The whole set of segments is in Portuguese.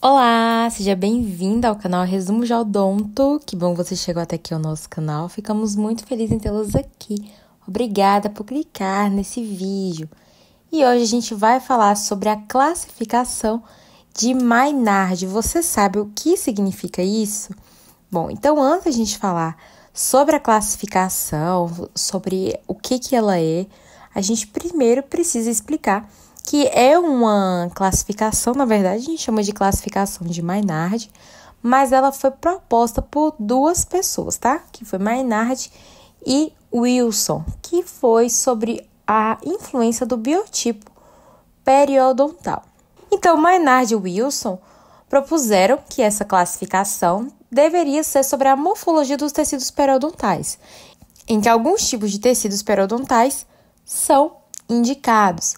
Olá, seja bem-vinda ao canal Resumo de Odonto. Que bom que você chegou até aqui ao nosso canal. Ficamos muito felizes em tê-los aqui. Obrigada por clicar nesse vídeo. E hoje a gente vai falar sobre a classificação de Maynard. Você sabe o que significa isso? Bom, então antes de a gente falar sobre a classificação, sobre o que ela é, a gente primeiro precisa explicar que é uma classificação, na verdade, a gente chama de classificação de Maynard, mas ela foi proposta por duas pessoas, tá? Que foi Maynard e Wilson, que foi sobre a influência do biotipo periodontal. Então, Maynard e Wilson propuseram que essa classificação deveria ser sobre a morfologia dos tecidos periodontais, em que alguns tipos de tecidos periodontais são indicados.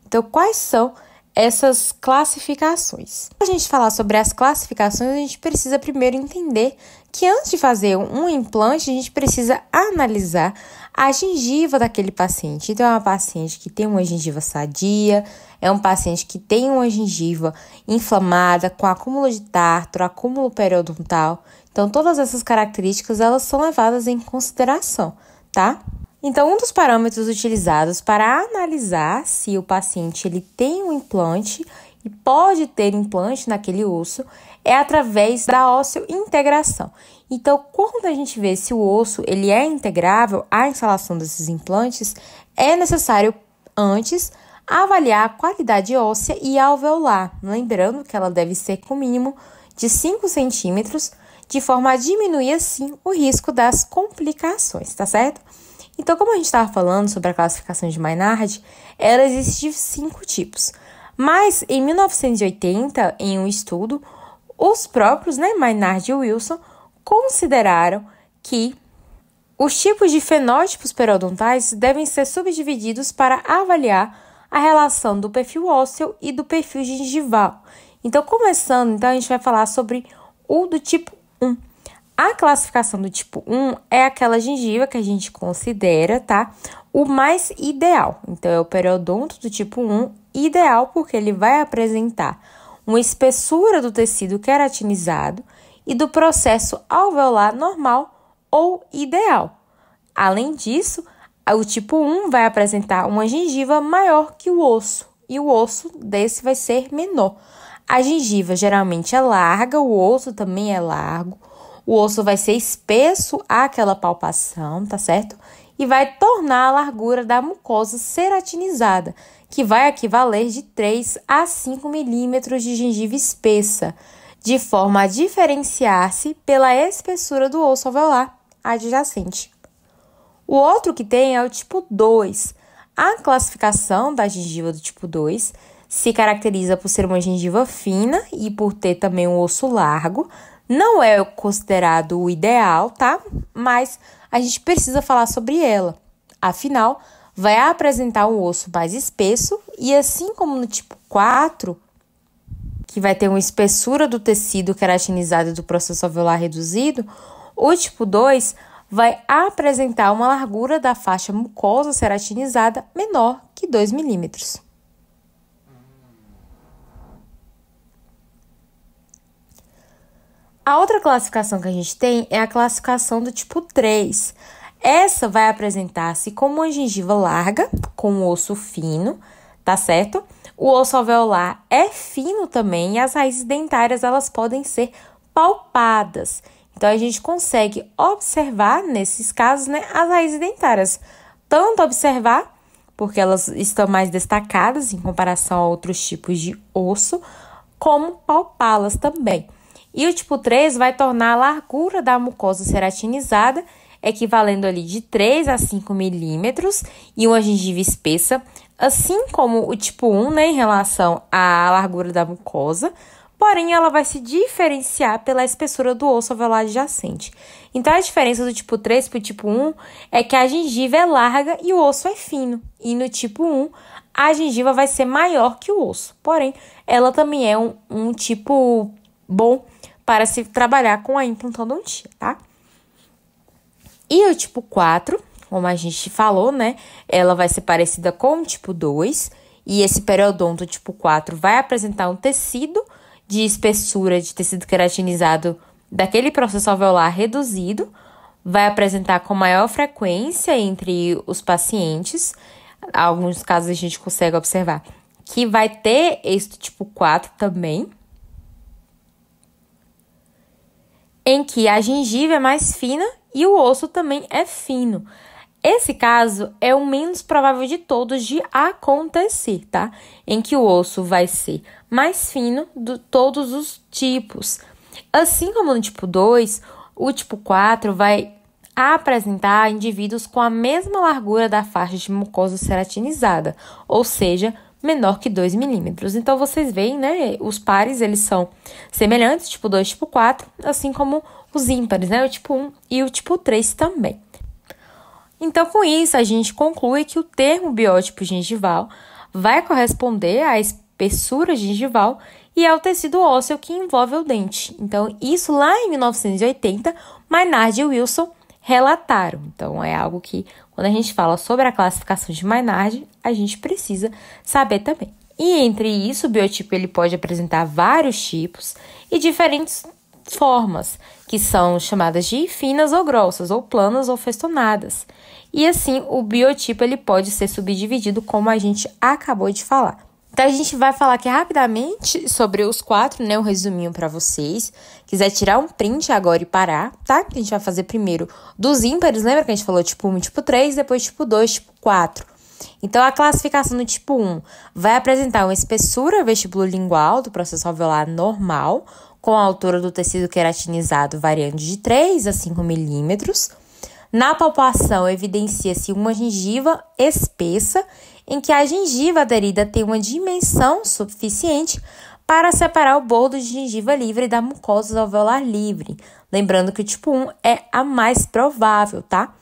Então, quais são essas classificações? Para a gente falar sobre as classificações, a gente precisa primeiro entender que antes de fazer um implante, a gente precisa analisar a gengiva daquele paciente. Então, é uma paciente que tem uma gengiva sadia, é um paciente que tem uma gengiva inflamada, com acúmulo de tártaro, acúmulo periodontal. Então, todas essas características, elas são levadas em consideração, tá? Então, um dos parâmetros utilizados para analisar se o paciente ele tem um implante e pode ter implante naquele osso é através da ósseo-integração. Então, quando a gente vê se o osso ele é integrável à instalação desses implantes, é necessário antes avaliar a qualidade óssea e alveolar, lembrando que ela deve ser com mínimo de 5 centímetros, de forma a diminuir assim o risco das complicações, tá certo? Então, como a gente estava falando sobre a classificação de Maynard, ela existe de 5 tipos. Mas, em 1980, em um estudo, os próprios, Maynard e Wilson, consideraram que os tipos de fenótipos periodontais devem ser subdivididos para avaliar a relação do perfil ósseo e do perfil gengival. Então, a gente vai falar sobre o do tipo 1. A classificação do tipo 1 é aquela gengiva que a gente considera, tá? O mais ideal. Então, é o periodonto do tipo 1 ideal porque ele vai apresentar uma espessura do tecido queratinizado e do processo alveolar normal ou ideal. Além disso, o tipo 1 vai apresentar uma gengiva maior que o osso e o osso desse vai ser menor. A gengiva geralmente é larga, o osso também é largo. O osso vai ser espesso àquela palpação, tá certo? E vai tornar a largura da mucosa ceratinizada, que vai equivaler de 3 a 5 milímetros de gengiva espessa, de forma a diferenciar-se pela espessura do osso alveolar adjacente. O outro que tem é o tipo 2. A classificação da gengiva do tipo 2 se caracteriza por ser uma gengiva fina e por ter também um osso largo. Não é considerado o ideal, tá? Mas a gente precisa falar sobre ela. Afinal, vai apresentar um osso mais espesso e assim como no tipo 4, que vai ter uma espessura do tecido queratinizado e do processo alveolar reduzido, o tipo 2 vai apresentar uma largura da faixa mucosa ceratinizada menor que 2 milímetros. A outra classificação que a gente tem é a classificação do tipo 3. Essa vai apresentar-se como uma gengiva larga, com um osso fino, tá certo? O osso alveolar é fino também e as raízes dentárias elas podem ser palpadas. Então, a gente consegue observar, nesses casos, as raízes dentárias. Tanto observar, porque elas estão mais destacadas em comparação a outros tipos de osso, como palpá-las também. E o tipo 3 vai tornar a largura da mucosa ceratinizada, equivalendo ali de 3 a 5 milímetros, e uma gengiva espessa, assim como o tipo 1, em relação à largura da mucosa, porém ela vai se diferenciar pela espessura do osso alveolar adjacente. Então, a diferença do tipo 3 para o tipo 1 é que a gengiva é larga e o osso é fino, e no tipo 1, a gengiva vai ser maior que o osso, porém, ela também é um tipo bom para se trabalhar com a implantodontia, tá? E o tipo 4, como a gente falou, ela vai ser parecida com o tipo 2, e esse periodonto tipo 4 vai apresentar um tecido de espessura de tecido queratinizado daquele processo alveolar reduzido, vai apresentar com maior frequência entre os pacientes. Em alguns casos a gente consegue observar que vai ter êxito tipo 4 também, em que a gengiva é mais fina e o osso também é fino. Esse caso é o menos provável de todos de acontecer, tá? Em que o osso vai ser mais fino de todos os tipos. Assim como no tipo 2, o tipo 4 vai apresentar indivíduos com a mesma largura da faixa de mucosa ceratinizada, ou seja, menor que 2 milímetros. Então, vocês veem, né? Os pares, eles são semelhantes, tipo 2 e tipo 4, assim como os ímpares, né? O tipo 1 e o tipo 3 também. Então, com isso, a gente conclui que o termo biótipo gengival vai corresponder à espessura gengival e ao tecido ósseo que envolve o dente. Então, isso lá em 1980, Maynard e Wilson relataram. Então, é algo que, quando a gente fala sobre a classificação de Maynard, a gente precisa saber também. E entre isso, o biotipo ele pode apresentar vários tipos e diferentes formas, que são chamadas de finas ou grossas, ou planas ou festonadas. E assim, o biotipo ele pode ser subdividido, como a gente acabou de falar. Então, a gente vai falar aqui rapidamente sobre os 4, né? Um resuminho para vocês. Quiser tirar um print agora e parar, tá? A gente vai fazer primeiro dos ímpares, lembra que a gente falou tipo 1 e tipo 3, depois tipo 2, tipo 4. Então, a classificação do tipo 1 vai apresentar uma espessura vestibulolingual do processo alveolar normal, com a altura do tecido queratinizado variando de 3 a 5 milímetros. Na palpação, evidencia-se uma gengiva espessa, em que a gengiva aderida tem uma dimensão suficiente para separar o bordo de gengiva livre da mucosa alveolar livre. Lembrando que o tipo 1 é a mais provável, tá?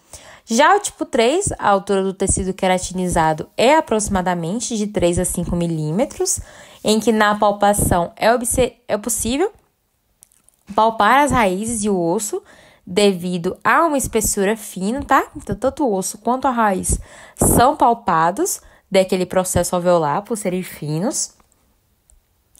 Já o tipo 3, a altura do tecido queratinizado é aproximadamente de 3 a 5 milímetros, em que na palpação é possível palpar as raízes e o osso, devido a uma espessura fina, tá? Então, tanto o osso quanto a raiz são palpados daquele processo alveolar por serem finos.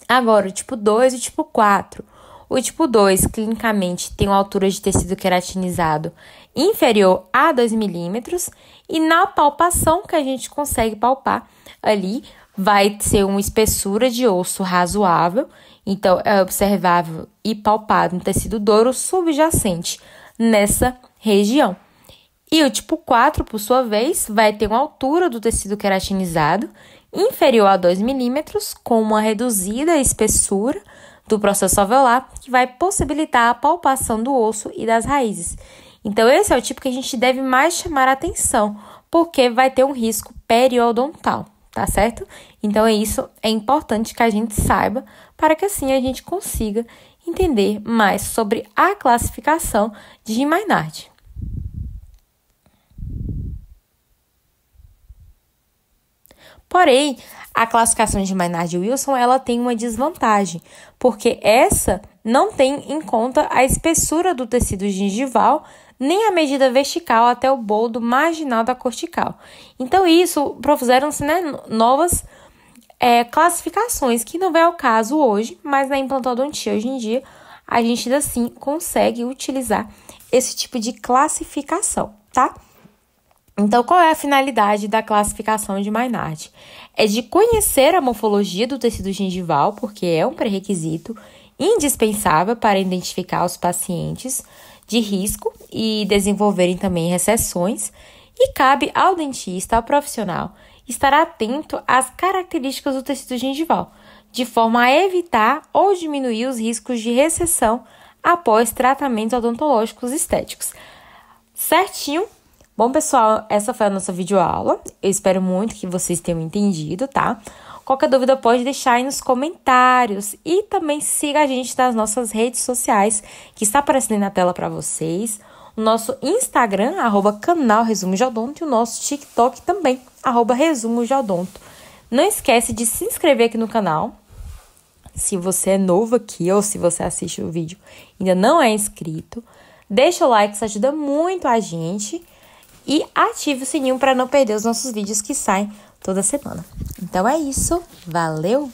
Agora, o tipo 2 e o tipo 4. O tipo 2, clinicamente, tem uma altura de tecido queratinizado inferior a 2 milímetros e na palpação que a gente consegue palpar ali, vai ser uma espessura de osso razoável, então é observável e palpado um tecido duro subjacente nessa região. E o tipo 4, por sua vez, vai ter uma altura do tecido queratinizado inferior a 2 milímetros, com uma reduzida espessura do processo alveolar, que vai possibilitar a palpação do osso e das raízes. Então, esse é o tipo que a gente deve mais chamar a atenção, porque vai ter um risco periodontal, tá certo? Então, isso é importante que a gente saiba, para que assim a gente consiga entender mais sobre a classificação de Maynard. Porém, a classificação de Maynard e Wilson, ela tem uma desvantagem, porque essa não tem em conta a espessura do tecido gengival, nem a medida vertical até o bordo marginal da cortical. Então, isso propuseram-se, né, novas classificações, que não vem ao caso hoje, mas na implantodontia hoje em dia, a gente ainda assim consegue utilizar esse tipo de classificação, tá? Então, qual é a finalidade da classificação de Maynard? É de conhecer a morfologia do tecido gengival, porque é um pré-requisito indispensável para identificar os pacientes de risco e desenvolverem também recessões, e cabe ao dentista, ao profissional, estar atento às características do tecido gengival, de forma a evitar ou diminuir os riscos de recessão após tratamentos odontológicos estéticos. Certinho? Bom, pessoal, essa foi a nossa videoaula. Eu espero muito que vocês tenham entendido, tá? Qualquer dúvida pode deixar aí nos comentários. E também siga a gente nas nossas redes sociais, que está aparecendo na tela para vocês. O nosso Instagram, @canal Resumo de Odonto, e o nosso TikTok também, @Resumo de Odonto. Não esquece de se inscrever aqui no canal. Se você é novo aqui ou se você assiste o vídeo e ainda não é inscrito, deixa o like, isso ajuda muito a gente. E ative o sininho para não perder os nossos vídeos que saem toda semana. Então é isso, valeu!